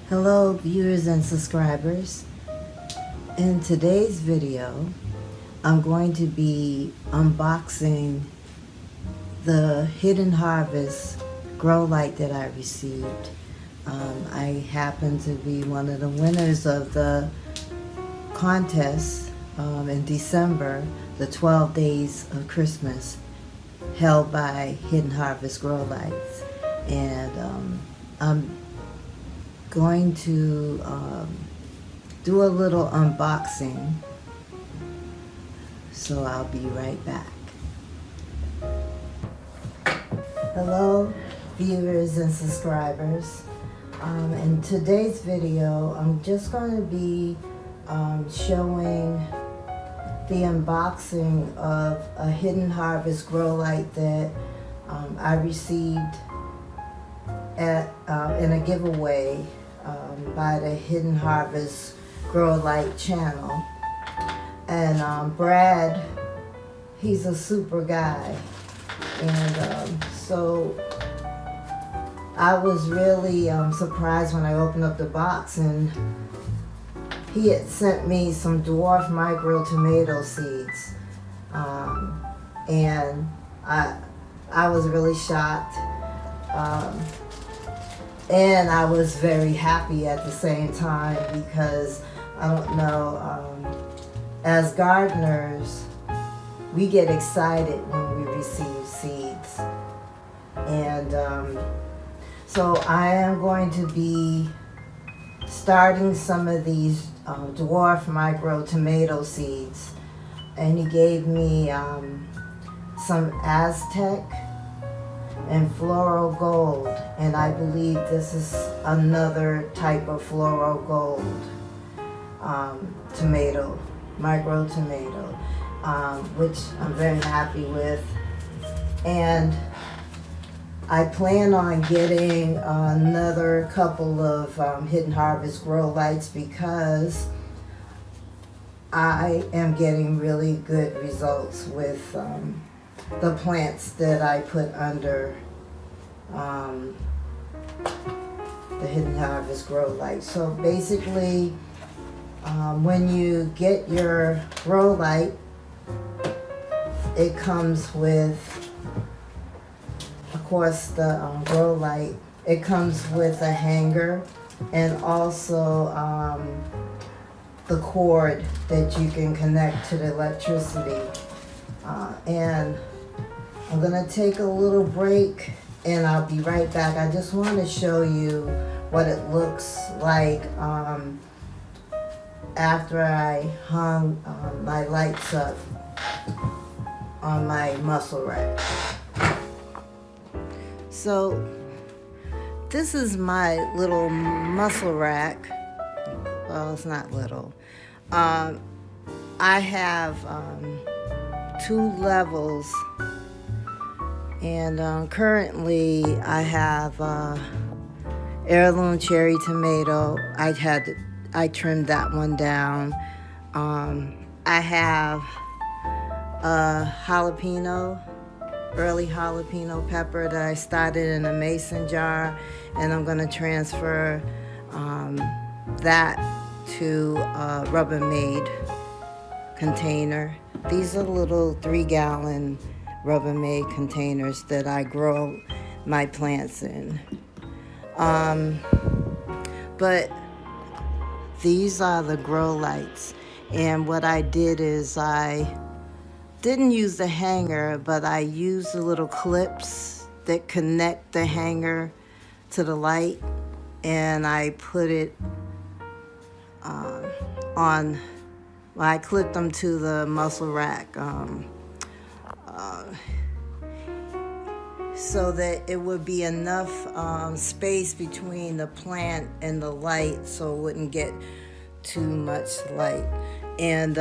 Hello viewers and subscribers. In today's video, I'm going to be unboxing the Hidden Harvest grow light that I received. I happen to be one of the winners of the contest in December, the 12 Days of Christmas, held by Hidden Harvest Grow Lights. And I'm going to do a little unboxing, so I'll be right back. Hello viewers and subscribers. In today's video, I'm just going to be showing the unboxing of a Hidden Harvest grow light that I received in a giveaway by the Hidden Harvest Grow Light channel. And Brad, he's a super guy. And so I was really surprised when I opened up the box and he had sent me some dwarf micro tomato seeds. And I was really shocked. And I was very happy at the same time because, I don't know, as gardeners, we get excited when we receive seeds. And so I am going to be starting some of these dwarf micro tomato seeds. And he gave me some Aztec and floral gold, and I believe this is another type of floral gold tomato, micro tomato, which I'm very happy with. And I plan on getting another couple of Hidden Harvest grow lights because I am getting really good results with the plants that I put under the Hidden Harvest grow light. So basically, when you get your grow light, it comes with, of course, the grow light. It comes with a hanger and also the cord that you can connect to the electricity. And I'm gonna take a little break and I'll be right back. I just want to show you what it looks like after I hung my lights up on my muscle rack. So this is my little muscle rack. Well, it's not little. I have 2 levels, and currently I have heirloom cherry tomato. I trimmed that one down. I have a jalapeno, early jalapeno pepper that I started in a mason jar, and I'm going to transfer that to a Rubbermaid container. These are little 3-gallon Rubbermaid containers that I grow my plants in. But these are the grow lights, and what I did is I didn't use the hanger, but I used the little clips that connect the hanger to the light, and I put it on. Well, I clipped them to the muscle rack so that it would be enough space between the plant and the light so it wouldn't get too much light. And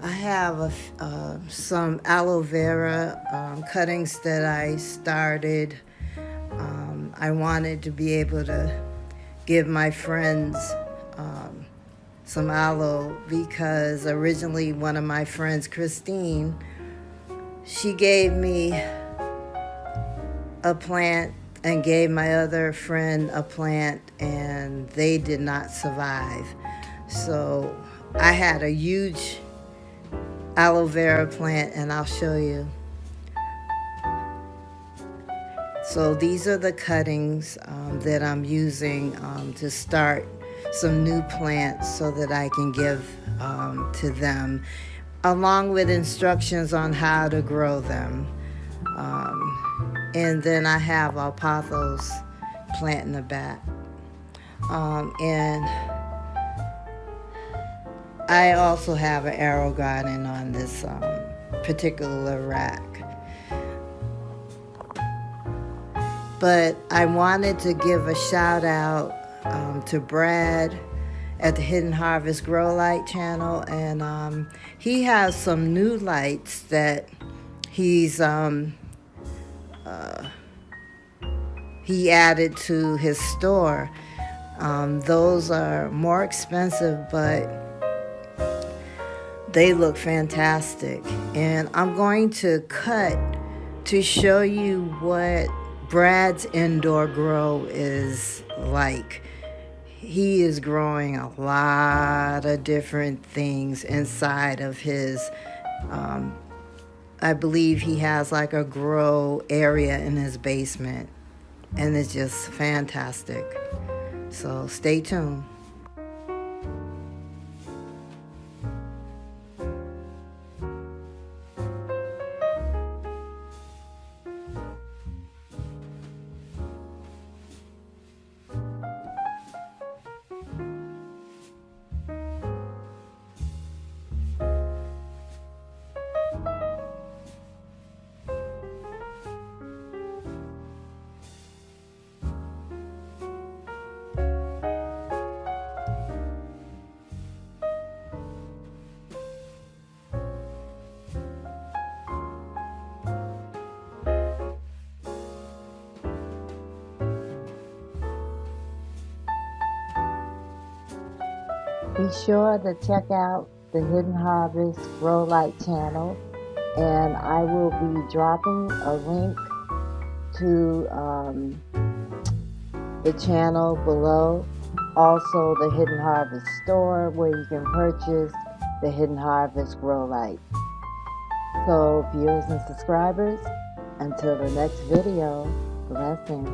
I have some aloe vera cuttings that I started. I wanted to be able to give my friends some aloe because originally one of my friends, Christine, she gave me a plant and gave my other friend a plant, and they did not survive. So I had a huge aloe vera plant, and I'll show you. So these are the cuttings that I'm using to start some new plants so that I can give to them, along with instructions on how to grow them. And then I have a pothos plant in the back. And I also have an arrow garden on this particular rack. But I wanted to give a shout out to Brad at the Hidden Harvest Grow Light channel, and he has some new lights that he added to his store. Those are more expensive, but they look fantastic. And I'm going to cut to show you what Brad's indoor grow is like. He is growing a lot of different things inside of his, I believe he has like a grow area in his basement, and it's just fantastic. So stay tuned. Be sure to check out the Hidden Harvest Grow Light channel, and I will be dropping a link to the channel below. Also the Hidden Harvest store, where you can purchase the Hidden Harvest Grow Light. So viewers and subscribers, until the next video, blessings.